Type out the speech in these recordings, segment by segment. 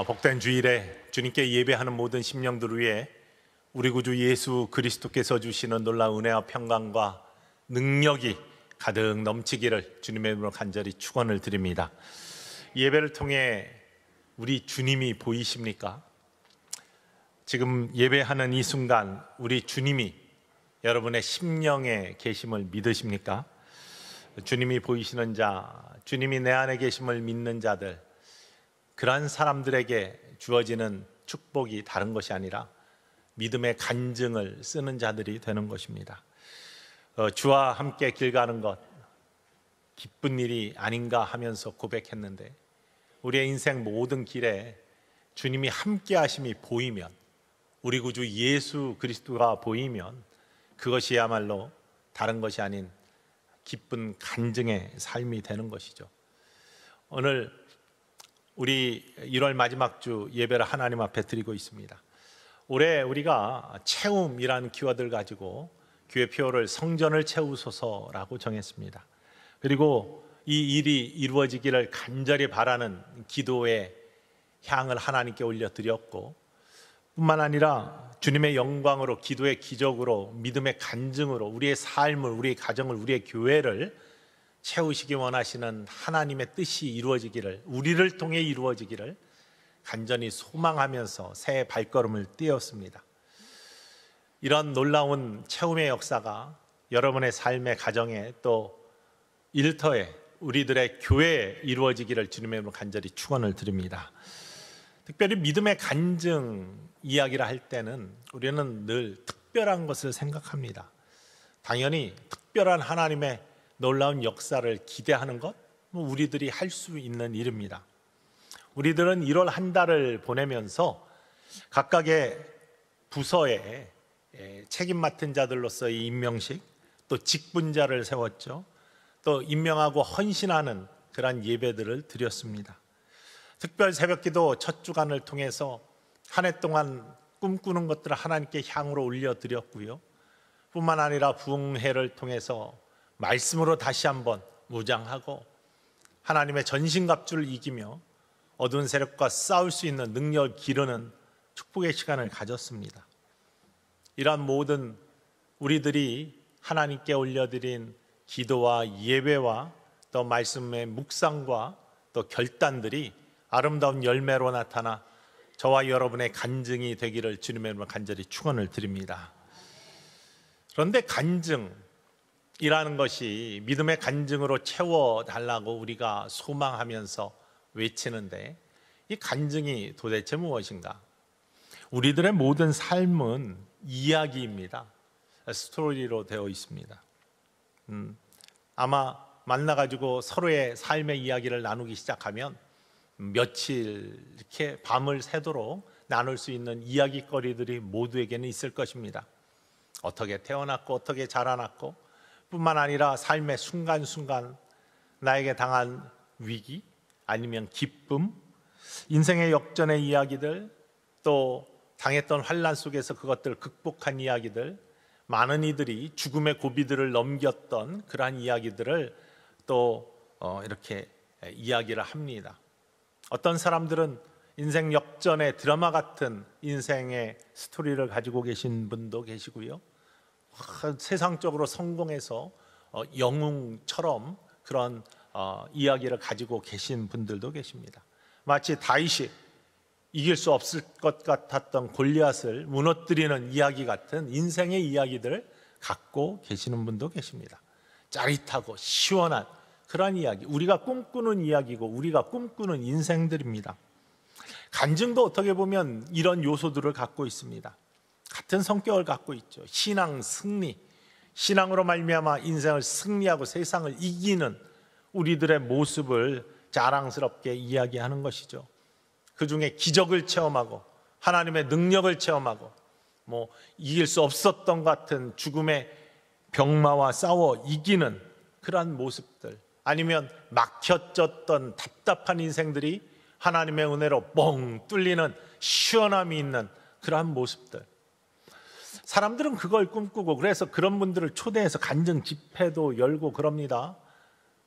복된 주일에 주님께 예배하는 모든 심령들을 위해 우리 구주 예수 그리스도께서 주시는 놀라운 은혜와 평강과 능력이 가득 넘치기를 주님의 이름으로 간절히 축원을 드립니다. 예배를 통해 우리 주님이 보이십니까? 지금 예배하는 이 순간 우리 주님이 여러분의 심령에 계심을 믿으십니까? 주님이 보이시는 자, 주님이 내 안에 계심을 믿는 자들, 그러한 사람들에게 주어지는 축복이 다른 것이 아니라 믿음의 간증을 쓰는 자들이 되는 것입니다. 주와 함께 길 가는 것 기쁜 일이 아닌가 하면서 고백했는데, 우리의 인생 모든 길에 주님이 함께 하심이 보이면, 우리 구주 예수 그리스도가 보이면 그것이야말로 다른 것이 아닌 기쁜 간증의 삶이 되는 것이죠. 오늘 우리 1월 마지막 주 예배를 하나님 앞에 드리고 있습니다. 올해 우리가 채움이라는 키워드를 가지고 교회 표어를 성전을 채우소서라고 정했습니다. 그리고 이 일이 이루어지기를 간절히 바라는 기도의 향을 하나님께 올려드렸고, 뿐만 아니라 주님의 영광으로, 기도의 기적으로, 믿음의 간증으로 우리의 삶을, 우리의 가정을, 우리의 교회를 채우시기 원하시는 하나님의 뜻이 이루어지기를, 우리를 통해 이루어지기를 간절히 소망하면서 새 발걸음을 떼었습니다. 이런 놀라운 채움의 역사가 여러분의 삶의 가정에, 또 일터에, 우리들의 교회에 이루어지기를 주님의 이름으로 간절히 축원을 드립니다. 특별히 믿음의 간증 이야기를 할 때는 우리는 늘 특별한 것을 생각합니다. 당연히 특별한 하나님의 놀라운 역사를 기대하는 것, 우리들이 할 수 있는 일입니다. 우리들은 1월 한 달을 보내면서 각각의 부서에 책임 맡은 자들로서의 임명식, 또 직분자를 세웠죠. 또 임명하고 헌신하는 그러한 예배들을 드렸습니다. 특별 새벽기도 첫 주간을 통해서 한 해 동안 꿈꾸는 것들을 하나님께 향으로 올려드렸고요, 뿐만 아니라 부흥회를 통해서 말씀으로 다시 한번 무장하고 하나님의 전신갑주를 이기며 어두운 세력과 싸울 수 있는 능력을 기르는 축복의 시간을 가졌습니다. 이러한 모든 우리들이 하나님께 올려드린 기도와 예배와 또 말씀의 묵상과 또 결단들이 아름다운 열매로 나타나 저와 여러분의 간증이 되기를 주님의 이름으로 간절히 축원을 드립니다. 그런데 간증이라는 것이 믿음의 간증으로 채워달라고 우리가 소망하면서 외치는데, 이 간증이 도대체 무엇인가? 우리들의 모든 삶은 이야기입니다. 스토리로 되어 있습니다. 아마 만나가지고 서로의 삶의 이야기를 나누기 시작하면 며칠 이렇게 밤을 새도록 나눌 수 있는 이야기거리들이 모두에게는 있을 것입니다. 어떻게 태어났고 어떻게 자라났고, 뿐만 아니라 삶의 순간순간 나에게 당한 위기, 아니면 기쁨, 인생의 역전의 이야기들, 또 당했던 환난 속에서 그것들을 극복한 이야기들, 많은 이들이 죽음의 고비들을 넘겼던 그러한 이야기들을 또 이렇게 이야기를 합니다. 어떤 사람들은 인생 역전의 드라마 같은 인생의 스토리를 가지고 계신 분도 계시고요, 세상적으로 성공해서 영웅처럼 그런 이야기를 가지고 계신 분들도 계십니다. 마치 다윗이 이길 수 없을 것 같았던 골리앗을 무너뜨리는 이야기 같은 인생의 이야기들을 갖고 계시는 분도 계십니다. 짜릿하고 시원한 그런 이야기, 우리가 꿈꾸는 이야기고 우리가 꿈꾸는 인생들입니다. 간증도 어떻게 보면 이런 요소들을 갖고 있습니다. 같은 성격을 갖고 있죠. 신앙 승리, 신앙으로 말미암아 인생을 승리하고 세상을 이기는 우리들의 모습을 자랑스럽게 이야기하는 것이죠. 그 중에 기적을 체험하고 하나님의 능력을 체험하고, 이길 수 없었던 것 같은 죽음의 병마와 싸워 이기는 그러한 모습들, 아니면 막혀졌던 답답한 인생들이 하나님의 은혜로 뻥 뚫리는 시원함이 있는 그러한 모습들. 사람들은 그걸 꿈꾸고, 그래서 그런 분들을 초대해서 간증 집회도 열고 그럽니다.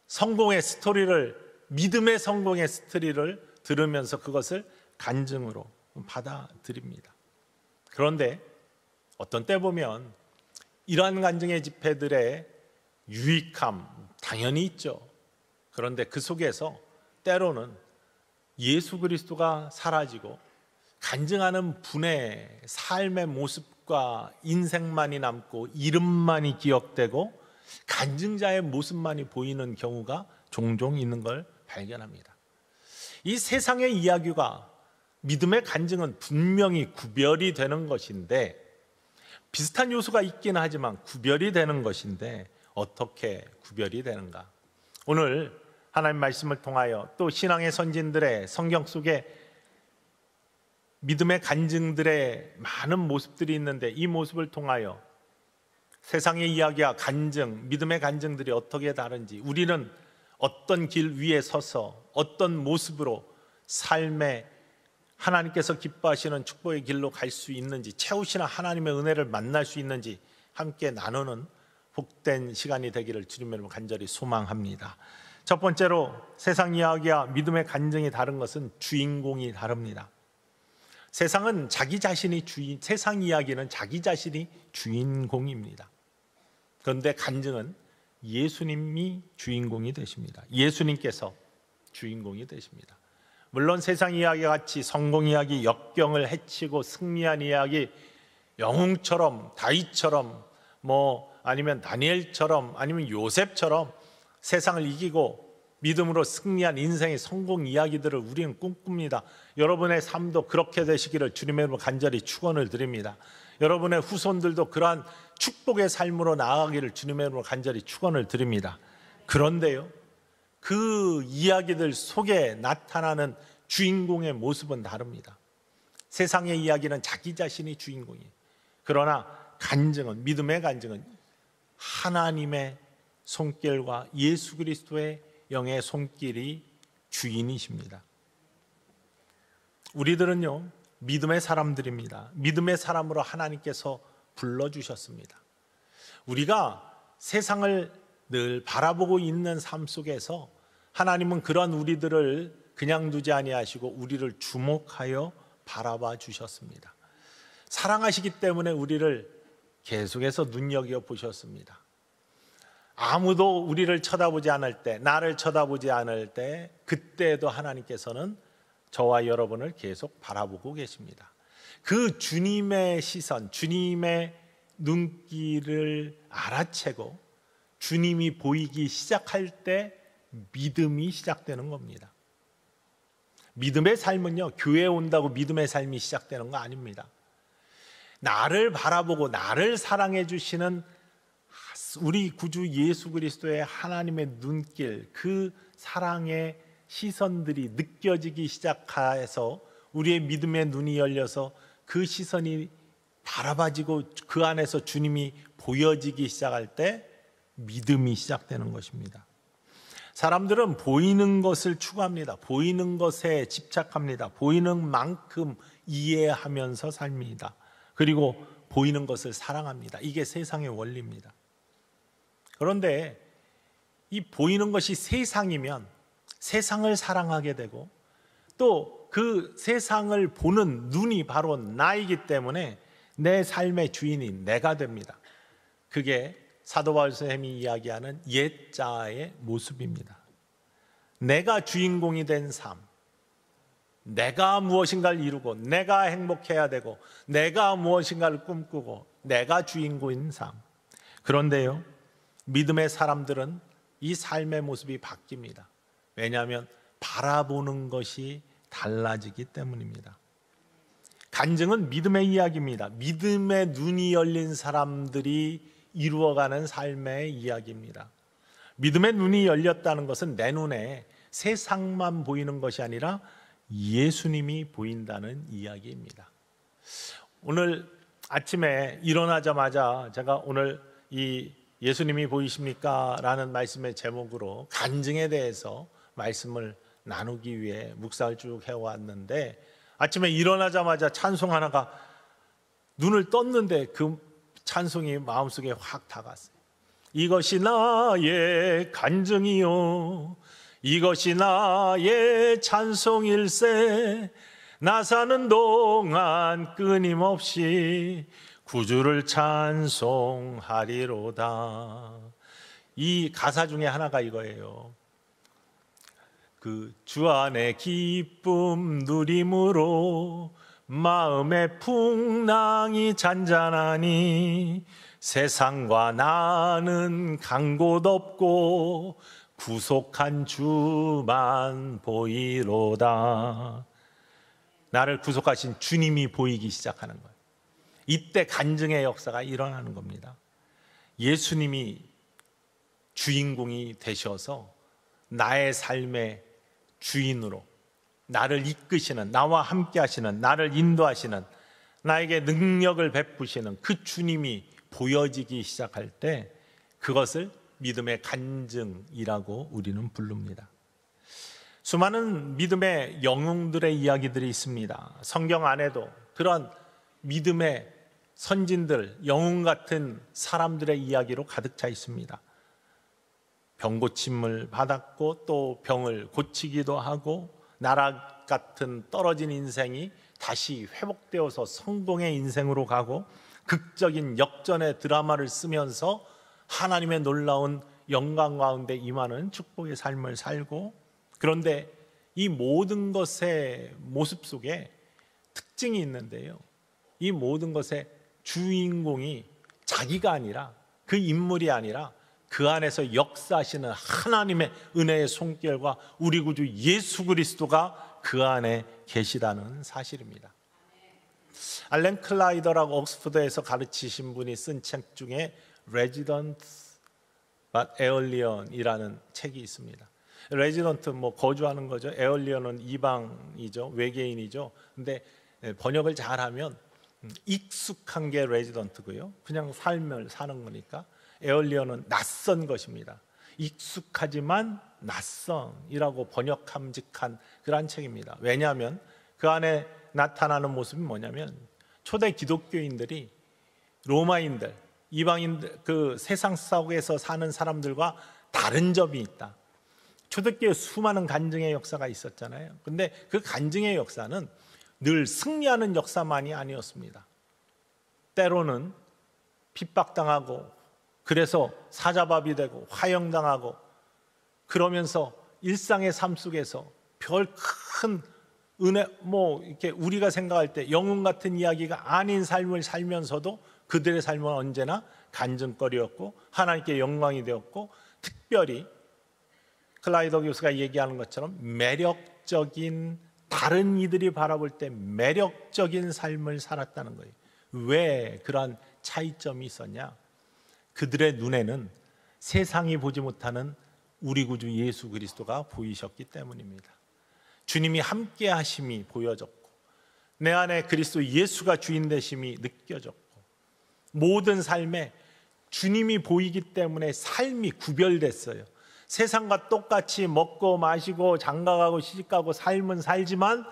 성공의 스토리를, 믿음의 성공의 스토리를 들으면서 그것을 간증으로 받아들입니다. 그런데 어떤 때 보면 이러한 간증의 집회들의 유익함 당연히 있죠. 그런데 그 속에서 때로는 예수 그리스도가 사라지고 간증하는 분의 삶의 모습과 인생만이 남고 이름만이 기억되고 간증자의 모습만이 보이는 경우가 종종 있는 걸 발견합니다. 이 세상의 이야기가 믿음의 간증은 분명히 구별이 되는 것인데, 비슷한 요소가 있긴 하지만 구별이 되는 것인데 어떻게 구별이 되는가? 오늘 하나님 말씀을 통하여 또 신앙의 선진들의 성경 속에 믿음의 간증들의 많은 모습들이 있는데, 이 모습을 통하여 세상의 이야기와 간증, 믿음의 간증들이 어떻게 다른지, 우리는 어떤 길 위에 서서 어떤 모습으로 삶에 하나님께서 기뻐하시는 축복의 길로 갈 수 있는지, 채우시는 하나님의 은혜를 만날 수 있는지 함께 나누는 복된 시간이 되기를 주님의 이름으로 간절히 소망합니다. 첫 번째로 세상 이야기와 믿음의 간증이 다른 것은 주인공이 다릅니다. 세상 이야기는 자기 자신이 주인공입니다. 그런데 간증은 예수님이 주인공이 되십니다. 예수님께서 주인공이 되십니다. 물론 세상 이야기 같이 성공 이야기, 역경을 해치고 승리한 이야기, 영웅처럼 다윗처럼 아니면 다니엘처럼 아니면 요셉처럼 세상을 이기고 믿음으로 승리한 인생의 성공 이야기들을 우리는 꿈꿉니다. 여러분의 삶도 그렇게 되시기를 주님의 이름으로 간절히 축원을 드립니다. 여러분의 후손들도 그러한 축복의 삶으로 나아가기를 주님의 이름으로 간절히 축원을 드립니다. 그런데요, 그 이야기들 속에 나타나는 주인공의 모습은 다릅니다. 세상의 이야기는 자기 자신이 주인공이에요. 그러나 간증은, 믿음의 간증은 하나님의 손길과 예수 그리스도의 영의 손길이 주인이십니다. 우리들은요, 믿음의 사람들입니다. 믿음의 사람으로 하나님께서 불러주셨습니다. 우리가 세상을 늘 바라보고 있는 삶 속에서 하나님은 그런 우리들을 그냥 두지 아니하시고 우리를 주목하여 바라봐 주셨습니다. 사랑하시기 때문에 우리를 계속해서 눈여겨 보셨습니다. 아무도 우리를 쳐다보지 않을 때, 나를 쳐다보지 않을 때, 그때도 하나님께서는 저와 여러분을 계속 바라보고 계십니다. 그 주님의 시선, 주님의 눈길을 알아채고 주님이 보이기 시작할 때 믿음이 시작되는 겁니다. 믿음의 삶은요, 교회에 온다고 믿음의 삶이 시작되는 거 아닙니다. 나를 바라보고 나를 사랑해 주시는 우리 구주 예수 그리스도의 하나님의 눈길, 그 사랑의 시선들이 느껴지기 시작해서 우리의 믿음의 눈이 열려서 그 시선이 바라봐지고 그 안에서 주님이 보여지기 시작할 때 믿음이 시작되는 것입니다. 사람들은 보이는 것을 추구합니다. 보이는 것에 집착합니다. 보이는 만큼 이해하면서 삽니다. 그리고 보이는 것을 사랑합니다. 이게 세상의 원리입니다. 그런데 이 보이는 것이 세상이면 세상을 사랑하게 되고 또 그 세상을 보는 눈이 바로 나이기 때문에 내 삶의 주인이 내가 됩니다. 그게 사도 바울 선생님이 이야기하는 옛자의 모습입니다. 내가 주인공이 된 삶, 내가 무엇인가를 이루고 내가 행복해야 되고 내가 무엇인가를 꿈꾸고 내가 주인공인 삶. 그런데요, 믿음의 사람들은 이 삶의 모습이 바뀝니다. 왜냐하면 바라보는 것이 달라지기 때문입니다. 간증은 믿음의 이야기입니다. 믿음의 눈이 열린 사람들이 이루어가는 삶의 이야기입니다. 믿음의 눈이 열렸다는 것은 내 눈에 세상만 보이는 것이 아니라 예수님이 보인다는 이야기입니다. 오늘 아침에 일어나자마자 제가 오늘 이 예수님이 보이십니까? 라는 말씀의 제목으로 간증에 대해서 말씀을 나누기 위해 묵상을 쭉 해왔는데, 아침에 일어나자마자 찬송 하나가 눈을 떴는데 그 찬송이 마음속에 확 다가왔어요. 이것이 나의 간증이요, 이것이 나의 찬송일세, 나 사는 동안 끊임없이 구주를 찬송하리로다. 이 가사 중에 하나가 이거예요. 그 주 안에 기쁨 누림으로 마음의 풍랑이 잔잔하니 세상과 나는 간 곳 없고 구속한 주만 보이로다. 나를 구속하신 주님이 보이기 시작하는 거예요. 이때 간증의 역사가 일어나는 겁니다. 예수님이 주인공이 되셔서 나의 삶의 주인으로 나를 이끄시는, 나와 함께 하시는, 나를 인도하시는, 나에게 능력을 베푸시는 그 주님이 보여지기 시작할 때 그것을 믿음의 간증이라고 우리는 부릅니다. 수많은 믿음의 영웅들의 이야기들이 있습니다. 성경 안에도 그런 믿음의 선진들, 영웅 같은 사람들의 이야기로 가득 차 있습니다. 병 고침을 받았고 또 병을 고치기도 하고 나락 같은 떨어진 인생이 다시 회복되어서 성공의 인생으로 가고 극적인 역전의 드라마를 쓰면서 하나님의 놀라운 영광 가운데 임하는 축복의 삶을 살고, 그런데 이 모든 것의 모습 속에 특징이 있는데요, 이 모든 것의 주인공이 자기가 아니라, 그 인물이 아니라 그 안에서 역사하시는 하나님의 은혜의 손길과 우리 구주 예수 그리스도가 그 안에 계시다는 사실입니다. 알렌 클라이더라고 옥스퍼드에서 가르치신 분이 쓴 책 중에 Resident but Alien이라는 책이 있습니다. 레지던트 거주하는 거죠. 에얼리언은 이방이죠, 외계인이죠. 근데 번역을 잘하면 익숙한 게 레지던트고요, 그냥 삶을 사는 거니까 에얼리언은 낯선 것입니다. 익숙하지만 낯선이라고 번역함직한 그러한 책입니다. 왜냐하면 그 안에 나타나는 모습이 뭐냐면 초대 기독교인들이 로마인들, 이방인들, 그 세상 속에서 사는 사람들과 다른 점이 있다. 초대교회 수많은 간증의 역사가 있었잖아요. 근데 그 간증의 역사는 늘 승리하는 역사만이 아니었습니다. 때로는 핍박당하고, 그래서 사자밥이 되고 화형당하고, 그러면서 일상의 삶 속에서 별 큰 은혜, 이렇게 우리가 생각할 때 영웅 같은 이야기가 아닌 삶을 살면서도 그들의 삶은 언제나 간증거리였고 하나님께 영광이 되었고, 특별히 클라이더 교수가 얘기하는 것처럼 매력적인, 다른 이들이 바라볼 때 매력적인 삶을 살았다는 거예요. 왜 그러한 차이점이 있었냐? 그들의 눈에는 세상이 보지 못하는 우리 구주 예수 그리스도가 보이셨기 때문입니다. 주님이 함께 하심이 보여졌고, 내 안에 그리스도 예수가 주인 되심이 느껴졌고, 모든 삶에 주님이 보이기 때문에 삶이 구별됐어요. 세상과 똑같이 먹고 마시고 장가가고 시집가고 삶은 살지만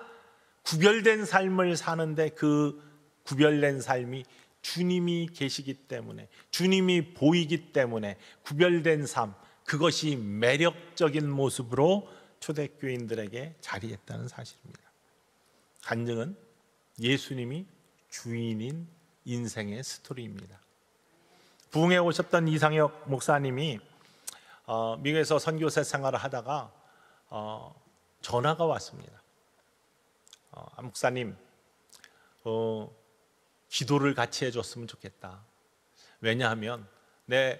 구별된 삶을 사는데 그 구별된 삶이 주님이 계시기 때문에, 주님이 보이기 때문에 구별된 삶, 그것이 매력적인 모습으로 초대교인들에게 자리했다는 사실입니다. 간증은 예수님이 주인인 인생의 스토리입니다. 부흥에 오셨던 이상혁 목사님이 미국에서 선교사 생활을 하다가 전화가 왔습니다. 목사님, 기도를 같이 해줬으면 좋겠다. 왜냐하면 내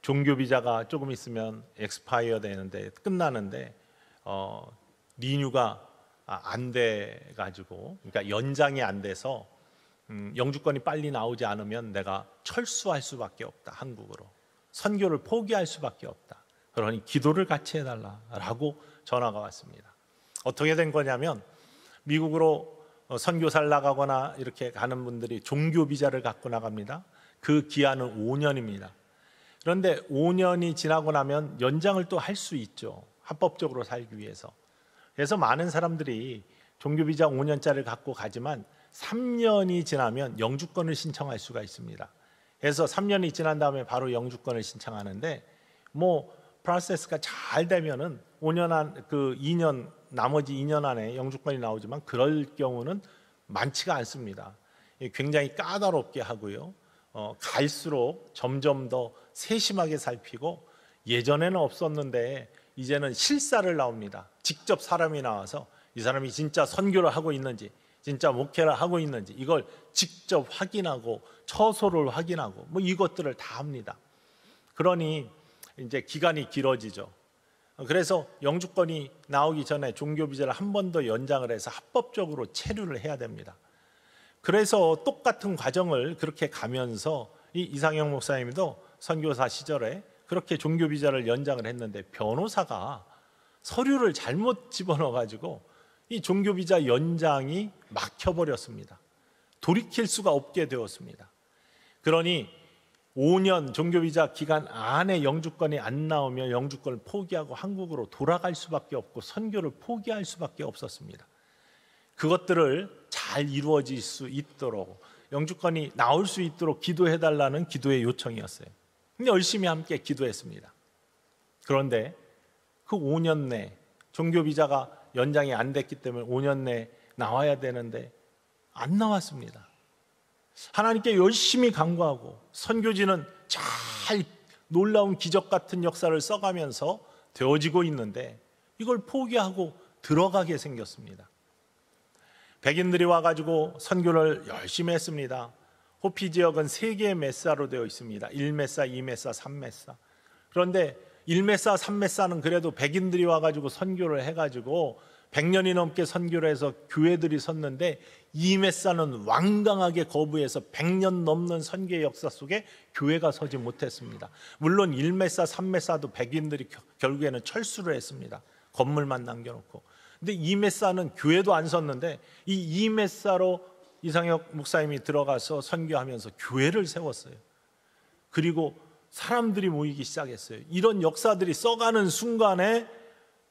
종교 비자가 조금 있으면 엑스파이어 되는데, 끝나는데 리뉴가 안 돼 가지고, 그러니까 연장이 안 돼서 영주권이 빨리 나오지 않으면 내가 철수할 수밖에 없다. 한국으로 선교를 포기할 수밖에 없다. 그러니 기도를 같이 해달라라고 전화가 왔습니다. 어떻게 된 거냐면, 미국으로 선교사를 나가거나 이렇게 가는 분들이 종교 비자를 갖고 나갑니다. 그 기한은 5년입니다. 그런데 5년이 지나고 나면 연장을 또 할 수 있죠, 합법적으로 살기 위해서. 그래서 많은 사람들이 종교 비자 5년짜리를 갖고 가지만 3년이 지나면 영주권을 신청할 수가 있습니다. 그래서 3년이 지난 다음에 바로 영주권을 신청하는데, 프로세스가 잘 되면은 5년 나머지 2년 안에 영주권이 나오지만 그럴 경우는 많지가 않습니다. 굉장히 까다롭게 하고요. 갈수록 점점 더 세심하게 살피고, 예전에는 없었는데 이제는 실사를 나옵니다. 직접 사람이 나와서 이 사람이 진짜 선교를 하고 있는지, 진짜 목회를 하고 있는지 이걸 직접 확인하고 처소를 확인하고 이것들을 다 합니다. 그러니 이제 기간이 길어지죠. 그래서 영주권이 나오기 전에 종교 비자를 한 번 더 연장을 해서 합법적으로 체류를 해야 됩니다. 그래서 똑같은 과정을 그렇게 가면서 이 이상영 목사님도 선교사 시절에 그렇게 종교 비자를 연장을 했는데, 변호사가 서류를 잘못 집어넣어 가지고 이 종교 비자 연장이 막혀버렸습니다. 돌이킬 수가 없게 되었습니다. 그러니 5년 종교 비자 기간 안에 영주권이 안 나오면 영주권을 포기하고 한국으로 돌아갈 수밖에 없고 선교를 포기할 수밖에 없었습니다. 그것들을 잘 이루어질 수 있도록, 영주권이 나올 수 있도록 기도해달라는 기도의 요청이었어요. 근데 열심히 함께 기도했습니다. 그런데 그 5년 내 종교 비자가 연장이 안 됐기 때문에 5년 내에 나와야 되는데 안 나왔습니다. 하나님께 열심히 간구하고 선교지는 잘 놀라운 기적 같은 역사를 써가면서 되어지고 있는데 이걸 포기하고 들어가게 생겼습니다. 백인들이 와가지고 선교를 열심히 했습니다. 호피 지역은 3개의 메사로 되어 있습니다. 1메사, 2메사, 3메사. 그런데 1메사, 3메사는 그래도 백인들이 와가지고 선교를 해가지고 100년이 넘게 선교를 해서 교회들이 섰는데, 2메사는 완강하게 거부해서 100년 넘는 선교의 역사 속에 교회가 서지 못했습니다. 물론 1메사, 3메사도 백인들이 결국에는 철수를 했습니다. 건물만 남겨놓고. 근데 2메사는 교회도 안 섰는데, 이 2메사로 이상혁 목사님이 들어가서 선교하면서 교회를 세웠어요. 그리고 사람들이 모이기 시작했어요. 이런 역사들이 써가는 순간에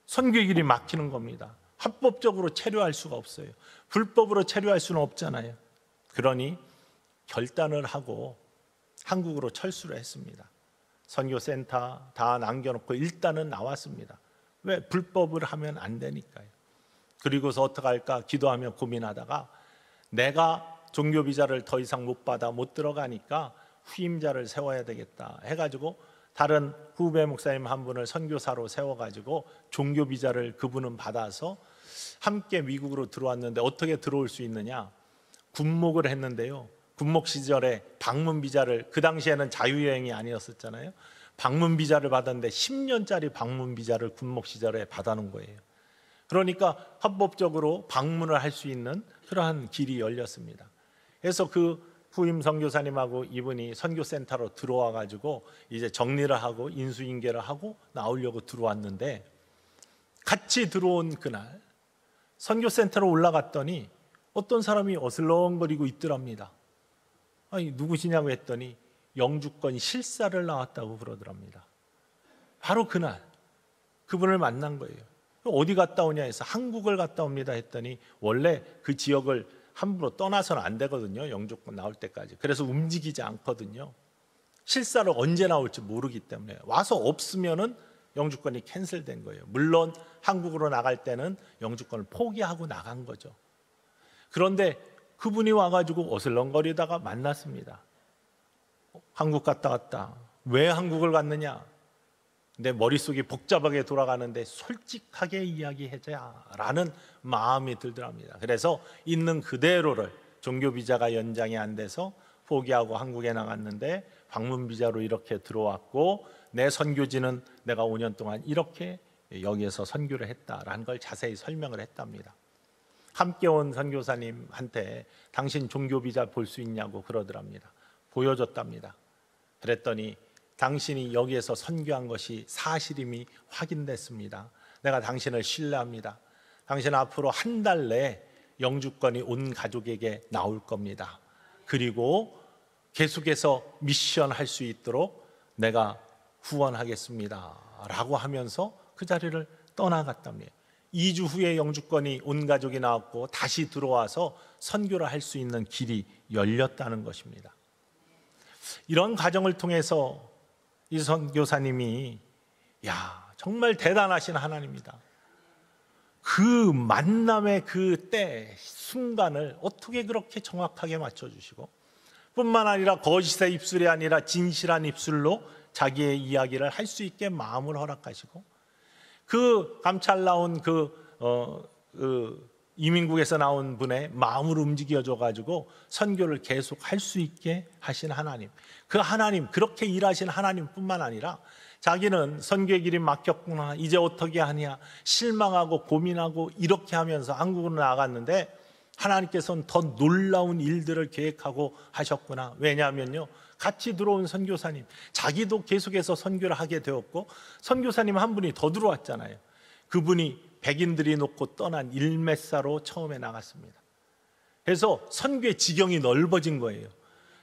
선교의 길이 막히는 겁니다. 합법적으로 체류할 수가 없어요. 불법으로 체류할 수는 없잖아요. 그러니 결단을 하고 한국으로 철수를 했습니다. 선교센터 다 남겨놓고 일단은 나왔습니다. 왜? 불법을 하면 안 되니까요. 그리고서 어떡할까 기도하며 고민하다가, 내가 종교 비자를 더 이상 못 받아 못 들어가니까 후임자를 세워야 되겠다 해가지고 다른 후배 목사님 한 분을 선교사로 세워가지고 종교 비자를 그분은 받아서 함께 미국으로 들어왔는데, 어떻게 들어올 수 있느냐, 군목을 했는데요. 군목 시절에 방문 비자를, 그 당시에는 자유여행이 아니었었잖아요. 방문 비자를 받았는데 10년짜리 방문 비자를 군목 시절에 받아놓은 거예요. 그러니까 합법적으로 방문을 할 수 있는 그러한 길이 열렸습니다. 그래서 그 후임 선교사님하고 이분이 선교센터로 들어와 가지고 이제 정리를 하고 인수인계를 하고 나오려고 들어왔는데, 같이 들어온 그날 선교센터로 올라갔더니 어떤 사람이 어슬렁거리고 있더랍니다. 아니, 누구시냐고 했더니 영주권 실사를 나왔다고 그러더랍니다. 바로 그날 그분을 만난 거예요. 어디 갔다 오냐 해서 한국을 갔다 옵니다 했더니, 원래 그 지역을 함부로 떠나서는 안 되거든요. 영주권 나올 때까지. 그래서 움직이지 않거든요. 실사를 언제 나올지 모르기 때문에. 와서 없으면은 영주권이 캔슬된 거예요. 물론 한국으로 나갈 때는 영주권을 포기하고 나간 거죠. 그런데 그분이 와가지고 어슬렁거리다가 만났습니다. 한국 갔다 왔다. 왜 한국을 갔느냐? 내 머릿속이 복잡하게 돌아가는데 솔직하게 이야기하자라는 마음이 들더랍니다. 그래서 있는 그대로를, 종교 비자가 연장이 안 돼서 포기하고 한국에 나갔는데 방문 비자로 이렇게 들어왔고, 내 선교지는 내가 5년 동안 이렇게 여기에서 선교를 했다라는 걸 자세히 설명을 했답니다. 함께 온 선교사님한테 당신 종교 비자 볼 수 있냐고 그러더랍니다. 보여줬답니다. 그랬더니 당신이 여기에서 선교한 것이 사실임이 확인됐습니다. 내가 당신을 신뢰합니다. 당신은 앞으로 한 달 내에 영주권이 온 가족에게 나올 겁니다. 그리고 계속해서 미션 할 수 있도록 내가 후원하겠습니다 라고 하면서 그 자리를 떠나갔답니다. 2주 후에 영주권이 온 가족이 나왔고 다시 들어와서 선교를 할 수 있는 길이 열렸다는 것입니다. 이런 과정을 통해서 이 선교사님이 야, 정말 대단하신 하나님이다. 그 만남의 그 때, 순간을 어떻게 그렇게 정확하게 맞춰주시고, 뿐만 아니라 거짓의 입술이 아니라 진실한 입술로 자기의 이야기를 할 수 있게 마음을 허락하시고, 그 감찰 나온 이민국에서 나온 분의 마음을 움직여줘 가지고 선교를 계속 할 수 있게 하신 하나님, 그 하나님, 그렇게 일하신 하나님뿐만 아니라 자기는 선교의 길이 막혔구나, 이제 어떻게 하냐 실망하고 고민하고 이렇게 하면서 한국으로 나갔는데, 하나님께서는 더 놀라운 일들을 계획하고 하셨구나. 왜냐하면요, 같이 들어온 선교사님, 자기도 계속해서 선교를 하게 되었고, 선교사님 한 분이 더 들어왔잖아요. 그분이 백인들이 놓고 떠난 일메사로 처음에 나갔습니다. 그래서 선교의 지경이 넓어진 거예요.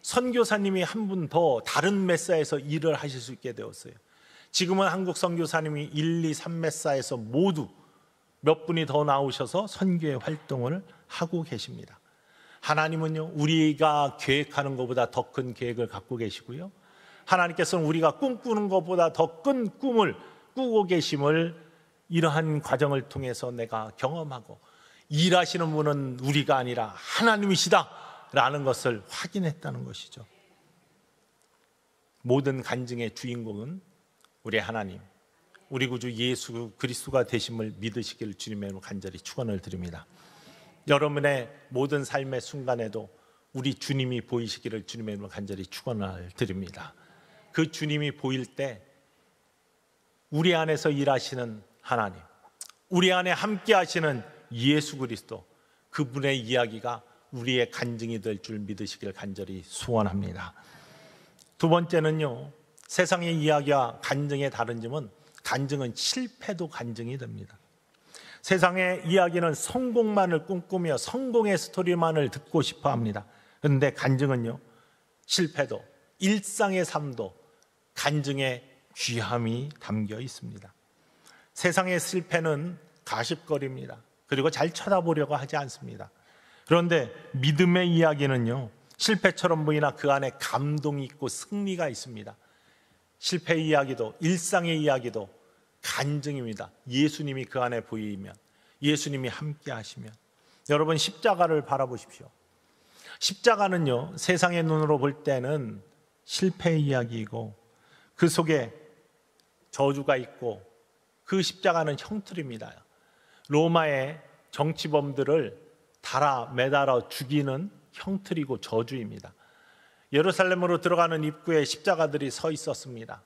선교사님이 한 분 더 다른 메사에서 일을 하실 수 있게 되었어요. 지금은 한국 선교사님이 1, 2, 3메사에서 모두 몇 분이 더 나오셔서 선교의 활동을 하고 계십니다. 하나님은요, 우리가 계획하는 것보다 더 큰 계획을 갖고 계시고요, 하나님께서는 우리가 꿈꾸는 것보다 더 큰 꿈을 꾸고 계심을 이러한 과정을 통해서 내가 경험하고, 일하시는 분은 우리가 아니라 하나님이시다라는 것을 확인했다는 것이죠. 모든 간증의 주인공은 우리 하나님, 우리 구주 예수 그리스도가 되심을 믿으시기를 주님의 이름으로 간절히 축원을 드립니다. 여러분의 모든 삶의 순간에도 우리 주님이 보이시기를 주님의 이름으로 간절히 축원을 드립니다. 그 주님이 보일 때 우리 안에서 일하시는 하나님, 우리 안에 함께 하시는 예수 그리스도, 그분의 이야기가 우리의 간증이 될 줄 믿으시기를 간절히 소원합니다. 두 번째는요, 세상의 이야기와 간증의 다른 점은, 간증은 실패도 간증이 됩니다. 세상의 이야기는 성공만을 꿈꾸며 성공의 스토리만을 듣고 싶어 합니다. 그런데 간증은요, 실패도, 일상의 삶도 간증의 귀함이 담겨 있습니다. 세상의 실패는 가십거리입니다. 그리고 잘 쳐다보려고 하지 않습니다. 그런데 믿음의 이야기는요, 실패처럼 보이나 그 안에 감동이 있고 승리가 있습니다. 실패의 이야기도 일상의 이야기도 간증입니다. 예수님이 그 안에 보이면, 예수님이 함께 하시면. 여러분, 십자가를 바라보십시오. 십자가는요, 세상의 눈으로 볼 때는 실패의 이야기이고, 그 속에 저주가 있고, 그 십자가는 형틀입니다. 로마의 정치범들을 달아 매달아 죽이는 형틀이고 저주입니다. 예루살렘으로 들어가는 입구에 십자가들이 서 있었습니다.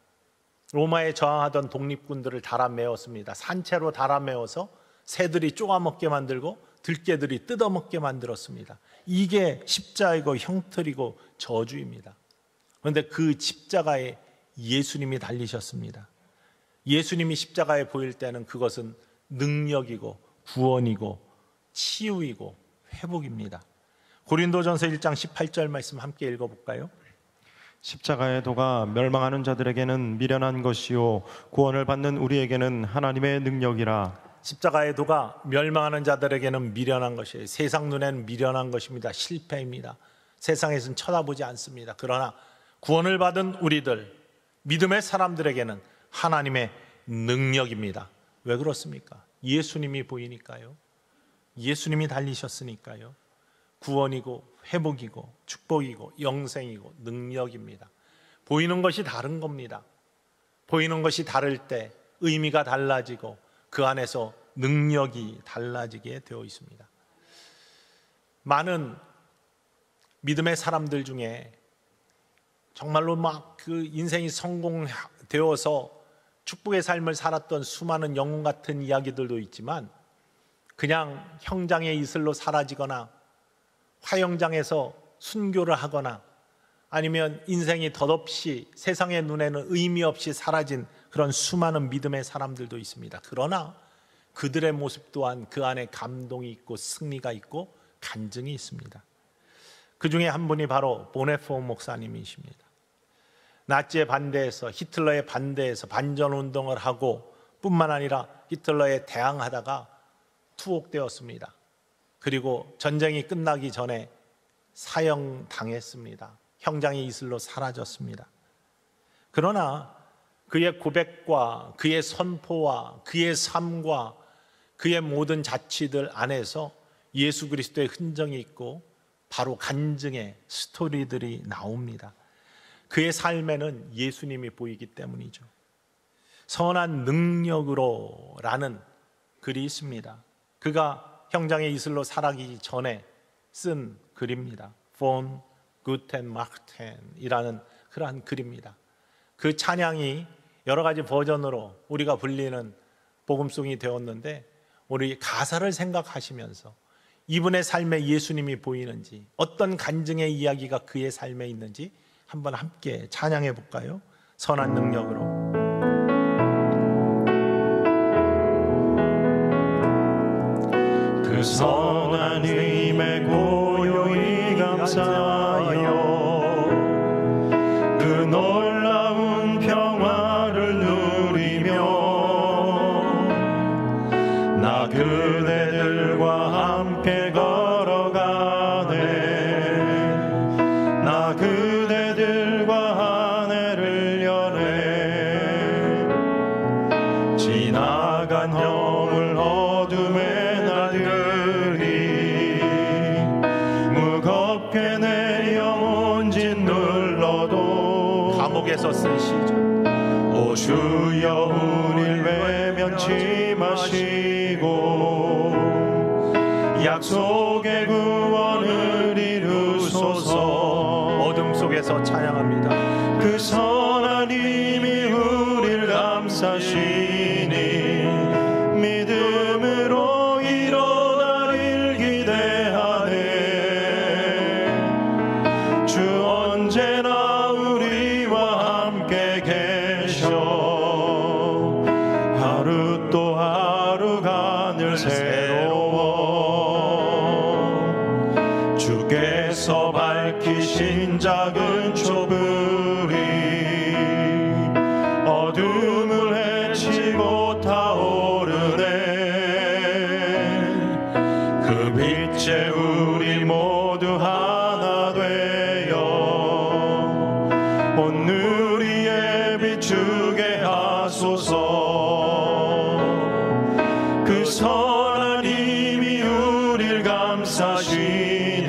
로마에 저항하던 독립군들을 달아매었습니다. 산채로 달아매어서 새들이 쪼가먹게 만들고 들개들이 뜯어먹게 만들었습니다. 이게 십자가이고 형틀이고 저주입니다. 그런데 그 십자가에 예수님이 달리셨습니다. 예수님이 십자가에 보일 때는 그것은 능력이고 구원이고 치유이고 회복입니다. 고린도전서 1장 18절 말씀 함께 읽어볼까요? 십자가의 도가 멸망하는 자들에게는 미련한 것이요 구원을 받는 우리에게는 하나님의 능력이라. 십자가의 도가 멸망하는 자들에게는 미련한 것이에요. 세상 눈에는 미련한 것입니다. 실패입니다. 세상에서는 쳐다보지 않습니다. 그러나 구원을 받은 우리들, 믿음의 사람들에게는 하나님의 능력입니다. 왜 그렇습니까? 예수님이 보이니까요. 예수님이 달리셨으니까요. 구원이고 회복이고 축복이고 영생이고 능력입니다. 보이는 것이 다른 겁니다. 보이는 것이 다를 때 의미가 달라지고 그 안에서 능력이 달라지게 되어 있습니다. 많은 믿음의 사람들 중에 정말로 막 그 인생이 성공되어서 축복의 삶을 살았던 수많은 영웅 같은 이야기들도 있지만, 그냥 형장의 이슬로 사라지거나 화영장에서 순교를 하거나 아니면 인생이 덧없이 세상의 눈에는 의미 없이 사라진 그런 수많은 믿음의 사람들도 있습니다. 그러나 그들의 모습 또한 그 안에 감동이 있고 승리가 있고 간증이 있습니다. 그 중에 한 분이 바로 보네포 목사님이십니다. 나치에 반대해서, 히틀러에 반대해서 반전운동을 하고 뿐만 아니라 히틀러에 대항하다가 투옥되었습니다. 그리고 전쟁이 끝나기 전에 사형당했습니다. 형장의 이슬로 사라졌습니다. 그러나 그의 고백과 그의 선포와 그의 삶과 그의 모든 자취들 안에서 예수 그리스도의 흔적이 있고 바로 간증의 스토리들이 나옵니다. 그의 삶에는 예수님이 보이기 때문이죠. 선한 능력으로라는 글이 있습니다. 그가 형장의 이슬로 살아가기 전에 쓴 글입니다. Von Guten Machten이라는 그러한 글입니다. 그 찬양이 여러 가지 버전으로 우리가 불리는 복음송이 되었는데, 우리 가사를 생각하시면서 이분의 삶에 예수님이 보이는지, 어떤 간증의 이야기가 그의 삶에 있는지 한번 함께 찬양해 볼까요? 선한 능력으로. 그 선한 힘에 고요히 감사하여 그 놀라운 평화를 누리며 나 그대들과 함께 걸어가네. 나 그대들과 한 해를 여네. 지나간 허물 어둠의 날들이 무겁게 내 영혼 짓눌러도 감옥에서 쓴 시죠. 오 주여 우릴 외면치 마시고 약속의 구원을 이루소서. 어둠 속에서 찬양합니다. 그 선한 힘이 우릴 감싸시니 믿음으로 일어나길 기대하네. 주 언제나 우리와 함께 계셔. 하루 또 하루가 늘 새로워. 주께서 밝히신 작은 촛불이 어둠을 헤치고 타오르네. 그 빛에 우리 모두 하나 되어 온 누리에 비추게 하소서. 그 선한 힘이 우릴 감싸시니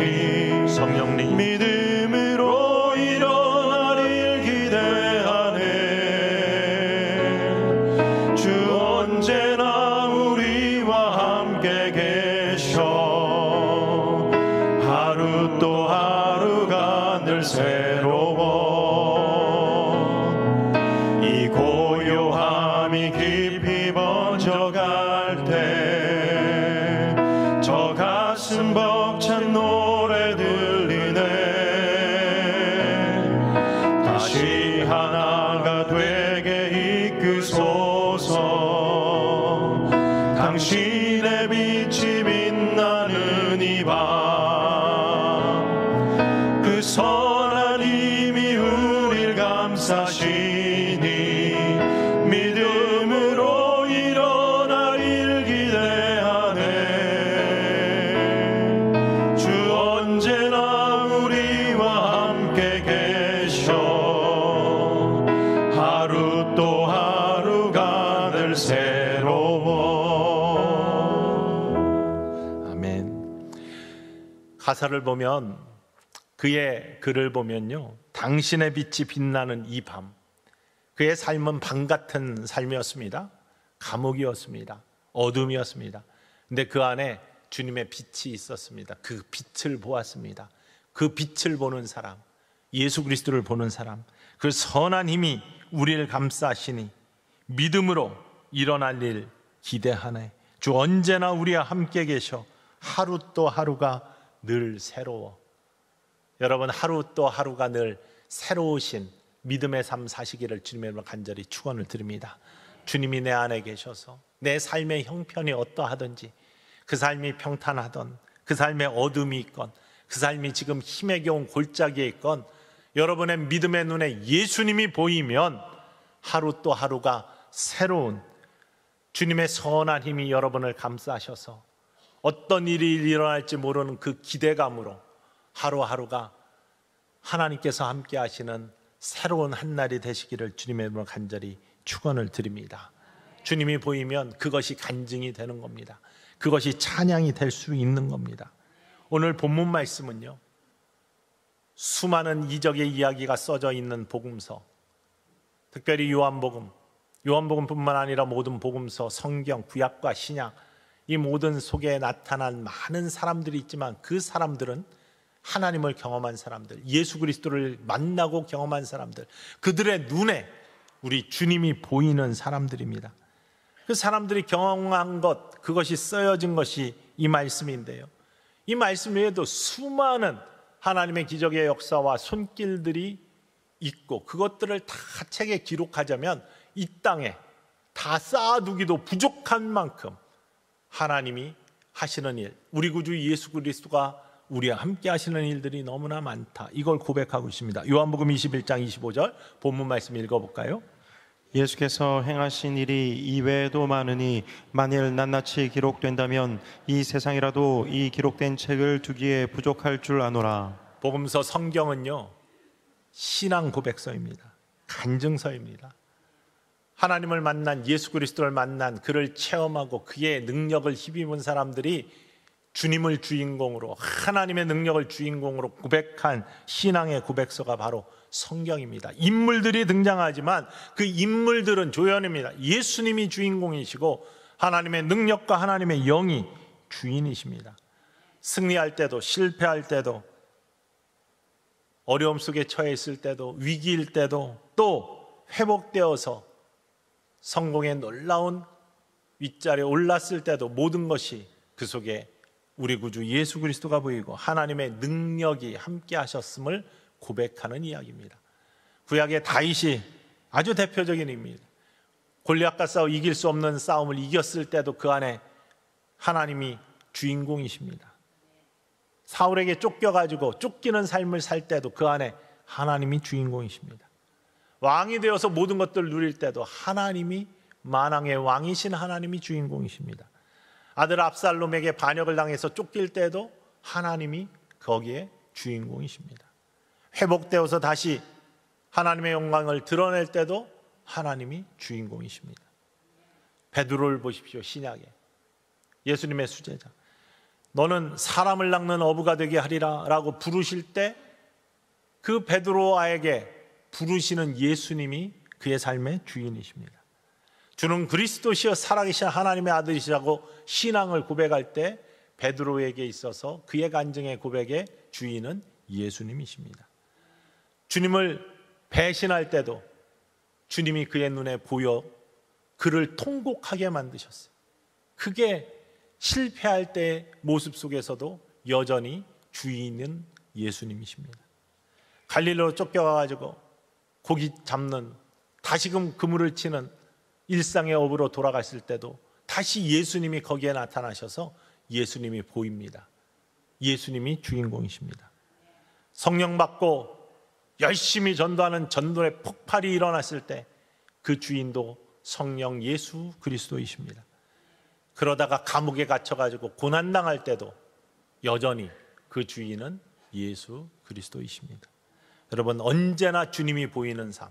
성령님 믿음으로 일어나길 기대하네. 주 언제나 우리와 함께 계셔. 하루 또 하루가 늘 새로워. 이 고요함이 깊이 번져갈 때 저 가슴 벅찬 노래 들리네. 다시 하나가 되게 이끄소서. 당신의 빛이 빛나는 이 밤. 그 선한 힘이 우릴 감싸시니 믿음으로 일어나길 기대하네. 주 언제나 우리와 함께 계셔. 하루 또 하루가 늘 새로워. 아멘. 가사를 보면, 그의 글을 보면요, 당신의 빛이 빛나는 이 밤, 그의 삶은 밤 같은 삶이었습니다. 감옥이었습니다. 어둠이었습니다. 근데 그 안에 주님의 빛이 있었습니다. 그 빛을 보았습니다. 그 빛을 보는 사람, 예수 그리스도를 보는 사람, 그 선한 힘이 우리를 감싸시니 믿음으로 일어날 일 기대하네. 주 언제나 우리와 함께 계셔. 하루 또 하루가 늘 새로워. 여러분, 하루 또 하루가 늘 새로우신 믿음의 삶 사시기를 주님의 이름으로 간절히 축원을 드립니다. 주님이 내 안에 계셔서 내 삶의 형편이 어떠하든지, 그 삶이 평탄하던, 그 삶에 어둠이 있건, 그 삶이 지금 힘에 겨운 골짜기에 있건, 여러분의 믿음의 눈에 예수님이 보이면 하루 또 하루가 새로운 주님의 선한 힘이 여러분을 감싸셔서 어떤 일이 일어날지 모르는 그 기대감으로 하루하루가 하나님께서 함께 하시는 새로운 한날이 되시기를 주님의 이름으로 간절히 축원을 드립니다. 주님이 보이면 그것이 간증이 되는 겁니다. 그것이 찬양이 될 수 있는 겁니다. 오늘 본문 말씀은요, 수많은 이적의 이야기가 써져 있는 복음서, 특별히 요한복음뿐만 아니라 모든 복음서, 성경, 구약과 신약, 이 모든 속에 나타난 많은 사람들이 있지만 그 사람들은 하나님을 경험한 사람들, 예수 그리스도를 만나고 경험한 사람들, 그들의 눈에 우리 주님이 보이는 사람들입니다. 그 사람들이 경험한 것, 그것이 쓰여진 것이 이 말씀인데요, 이 말씀 외에도 수많은 하나님의 기적의 역사와 손길들이 있고, 그것들을 다 책에 기록하자면 이 땅에 다 쌓아두기도 부족한 만큼 하나님이 하시는 일, 우리 구주 예수 그리스도가 우리와 함께 하시는 일들이 너무나 많다, 이걸 고백하고 있습니다. 요한복음 21장 25절 본문 말씀 읽어볼까요? 예수께서 행하신 일이 이외에도 많으니 만일 낱낱이 기록된다면 이 세상이라도 이 기록된 책을 두기에 부족할 줄 아노라. 복음서, 성경은요, 신앙 고백서입니다. 간증서입니다. 하나님을 만난, 예수 그리스도를 만난, 그를 체험하고 그의 능력을 힘입은 사람들이 주님을 주인공으로, 하나님의 능력을 주인공으로 고백한 신앙의 고백서가 바로 성경입니다. 인물들이 등장하지만 그 인물들은 조연입니다. 예수님이 주인공이시고 하나님의 능력과 하나님의 영이 주인이십니다. 승리할 때도, 실패할 때도, 어려움 속에 처해 있을 때도, 위기일 때도, 또 회복되어서 성공의 놀라운 윗자리에 올랐을 때도 모든 것이 그 속에 우리 구주 예수 그리스도가 보이고 하나님의 능력이 함께 하셨음을 고백하는 이야기입니다. 구약의 다윗이 아주 대표적인 인물입니다. 골리앗과 싸워 이길 수 없는 싸움을 이겼을 때도 그 안에 하나님이 주인공이십니다. 사울에게 쫓겨가지고 쫓기는 삶을 살 때도 그 안에 하나님이 주인공이십니다. 왕이 되어서 모든 것들을 누릴 때도 하나님이, 만왕의 왕이신 하나님이 주인공이십니다. 아들 압살롬에게 반역을 당해서 쫓길 때도 하나님이 거기에 주인공이십니다. 회복되어서 다시 하나님의 영광을 드러낼 때도 하나님이 주인공이십니다. 베드로를 보십시오. 신약에 예수님의 수제자, 너는 사람을 낚는 어부가 되게 하리라 라고 부르실 때 그 베드로에게 부르시는 예수님이 그의 삶의 주인이십니다. 주는 그리스도시여 살아계신 하나님의 아들이시라고 신앙을 고백할 때 베드로에게 있어서 그의 간증의 고백의 주인은 예수님이십니다. 주님을 배신할 때도 주님이 그의 눈에 보여 그를 통곡하게 만드셨어요. 그게 실패할 때의 모습 속에서도 여전히 주인은 예수님이십니다. 갈릴리로 쫓겨가가지고 고기 잡는, 다시금 그물을 치는 일상의 업으로 돌아갔을 때도 다시 예수님이 거기에 나타나셔서 예수님이 보입니다. 예수님이 주인공이십니다. 성령 받고 열심히 전도하는 전도의 폭발이 일어났을 때 그 주인도 성령 예수 그리스도이십니다. 그러다가 감옥에 갇혀가지고 고난당할 때도 여전히 그 주인은 예수 그리스도이십니다. 여러분, 언제나 주님이 보이는 삶,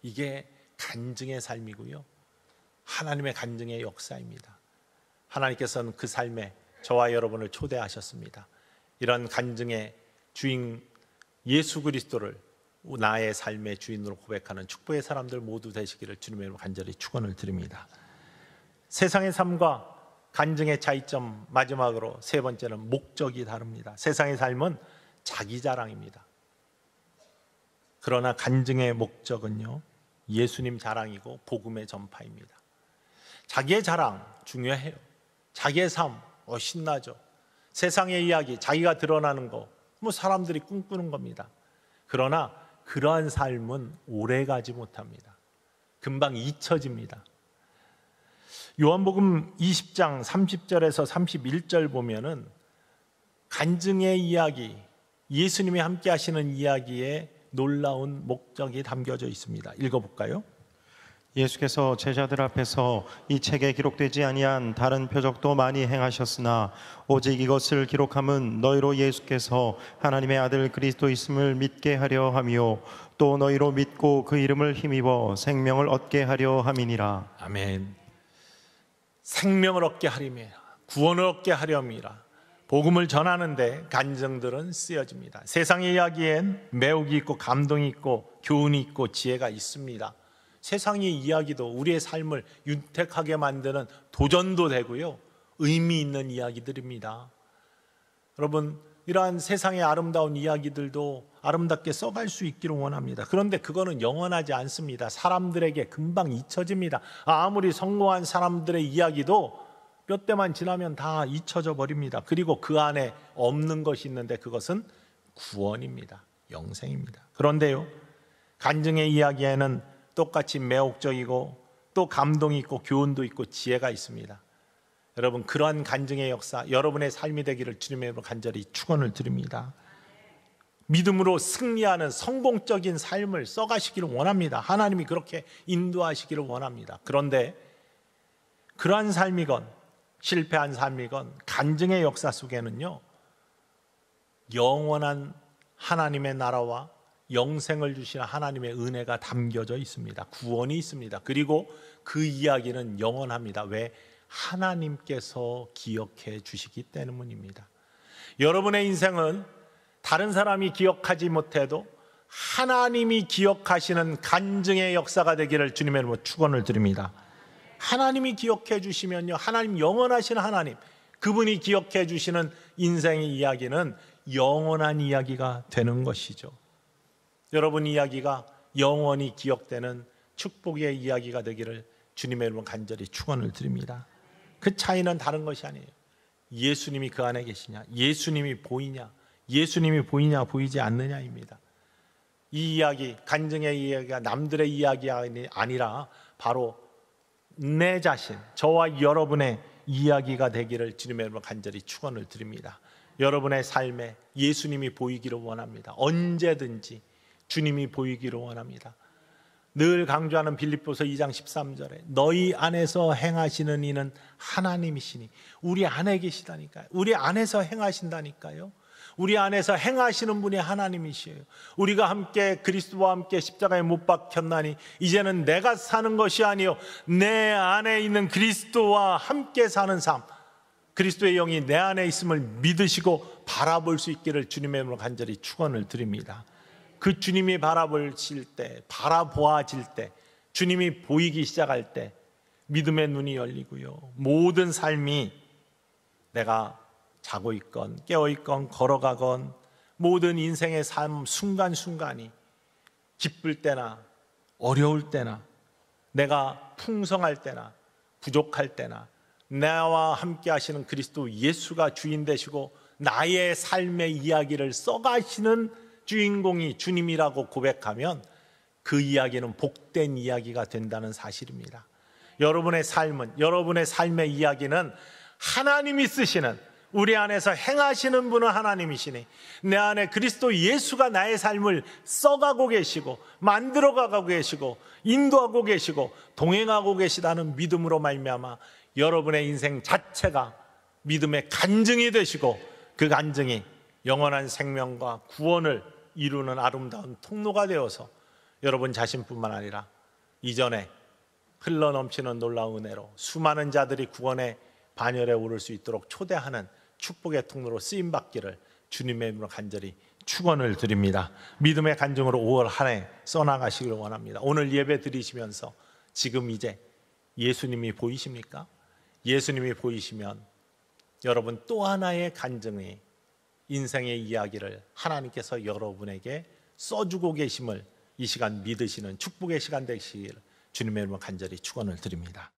이게 간증의 삶이고요, 하나님의 간증의 역사입니다. 하나님께서는 그 삶에 저와 여러분을 초대하셨습니다. 이런 간증의 주인 예수 그리스도를 나의 삶의 주인으로 고백하는 축복의 사람들 모두 되시기를 주님의 이름으로 간절히 축원을 드립니다. 세상의 삶과 간증의 차이점, 마지막으로 세 번째는 목적이 다릅니다. 세상의 삶은 자기 자랑입니다. 그러나 간증의 목적은요, 예수님 자랑이고 복음의 전파입니다. 자기의 자랑 중요해요. 자기의 삶 신나죠. 세상의 이야기, 자기가 드러나는 거 사람들이 꿈꾸는 겁니다. 그러나 그러한 삶은 오래가지 못합니다. 금방 잊혀집니다. 요한복음 20장 30절에서 31절 보면은 간증의 이야기, 예수님이 함께 하시는 이야기에 놀라운 목적이 담겨져 있습니다. 읽어볼까요? 예수께서 제자들 앞에서 이 책에 기록되지 아니한 다른 표적도 많이 행하셨으나 오직 이것을 기록함은 너희로 예수께서 하나님의 아들 그리스도이심을 믿게 하려 함이요 또 너희로 믿고 그 이름을 힘입어 생명을 얻게 하려 함이니라. 아멘. 생명을 얻게 하림이라, 구원을 얻게 하렴이라. 복음을 전하는데 간증들은 쓰여집니다. 세상의 이야기엔 매혹이 있고 감동이 있고 교훈이 있고 지혜가 있습니다. 세상의 이야기도 우리의 삶을 윤택하게 만드는 도전도 되고요, 의미 있는 이야기들입니다. 여러분, 이러한 세상의 아름다운 이야기들도 아름답게 써갈 수 있기를 원합니다. 그런데 그거는 영원하지 않습니다. 사람들에게 금방 잊혀집니다. 아무리 성공한 사람들의 이야기도 몇 대만 지나면 다 잊혀져 버립니다. 그리고 그 안에 없는 것이 있는데 그것은 구원입니다. 영생입니다. 그런데요, 간증의 이야기에는 똑같이 매혹적이고 또 감동이 있고 교훈도 있고 지혜가 있습니다. 여러분, 그러한 간증의 역사 여러분의 삶이 되기를 주님의 이름으로 간절히 축원을 드립니다. 믿음으로 승리하는 성공적인 삶을 써가시기를 원합니다. 하나님이 그렇게 인도하시기를 원합니다. 그런데 그러한 삶이건 실패한 삶이건 간증의 역사 속에는요, 영원한 하나님의 나라와 영생을 주시는 하나님의 은혜가 담겨져 있습니다. 구원이 있습니다. 그리고 그 이야기는 영원합니다. 왜? 하나님께서 기억해 주시기 때문입니다. 여러분의 인생은 다른 사람이 기억하지 못해도 하나님이 기억하시는 간증의 역사가 되기를 주님의 이름으로 축원을 드립니다. 하나님이 기억해 주시면요, 하나님 영원하신 하나님, 그분이 기억해 주시는 인생의 이야기는 영원한 이야기가 되는 것이죠. 여러분 이야기가 영원히 기억되는 축복의 이야기가 되기를 주님의 이름으로 간절히 축원을 드립니다. 그 차이는 다른 것이 아니에요. 예수님이 그 안에 계시냐, 예수님이 보이냐, 예수님이 보이냐 보이지 않느냐입니다. 이 이야기, 간증의 이야기가 남들의 이야기가 아니라 바로 내 자신, 저와 여러분의 이야기가 되기를 주님의 이름으로 간절히 축원을 드립니다. 여러분의 삶에 예수님이 보이기를 원합니다. 언제든지 주님이 보이기를 원합니다. 늘 강조하는 빌립보서 2장 13절에 너희 안에서 행하시는 이는 하나님이시니, 우리 안에 계시다니까요. 우리 안에서 행하신다니까요. 우리 안에서 행하시는 분이 하나님이시에요. 우리가 함께 그리스도와 함께 십자가에 못 박혔나니 이제는 내가 사는 것이 아니요 내 안에 있는 그리스도와 함께 사는 삶, 그리스도의 영이 내 안에 있음을 믿으시고 바라볼 수 있기를 주님의 이름으로 간절히 축원을 드립니다. 그 주님이 바라보실 때, 바라보아질 때, 주님이 보이기 시작할 때 믿음의 눈이 열리고요, 모든 삶이 내가 자고 있건 깨어 있건 걸어가건 모든 인생의 삶 순간순간이 기쁠 때나 어려울 때나 내가 풍성할 때나 부족할 때나 나와 함께 하시는 그리스도 예수가 주인 되시고 나의 삶의 이야기를 써가시는 주인공이 주님이라고 고백하면 그 이야기는 복된 이야기가 된다는 사실입니다. 여러분의 삶은, 여러분의 삶의 이야기는 하나님이 쓰시는, 우리 안에서 행하시는 분은 하나님이시니 내 안에 그리스도 예수가 나의 삶을 써가고 계시고 만들어가고 계시고 인도하고 계시고 동행하고 계시다는 믿음으로 말미암아 여러분의 인생 자체가 믿음의 간증이 되시고 그 간증이 영원한 생명과 구원을 이루는 아름다운 통로가 되어서 여러분 자신뿐만 아니라 이전에 흘러넘치는 놀라운 은혜로 수많은 자들이 구원의 반열에 오를 수 있도록 초대하는 축복의 통로로 쓰임받기를 주님의 이름으로 간절히 축원을 드립니다. 믿음의 간증으로 5월 한 해 써나가시길 원합니다. 오늘 예배 드리시면서 지금 이제 예수님이 보이십니까? 예수님이 보이시면 여러분 또 하나의 간증이 인생의 이야기를 하나님께서 여러분에게 써주고 계심을 이 시간 믿으시는 축복의 시간 되시길 주님의 이름으로 간절히 축원을 드립니다.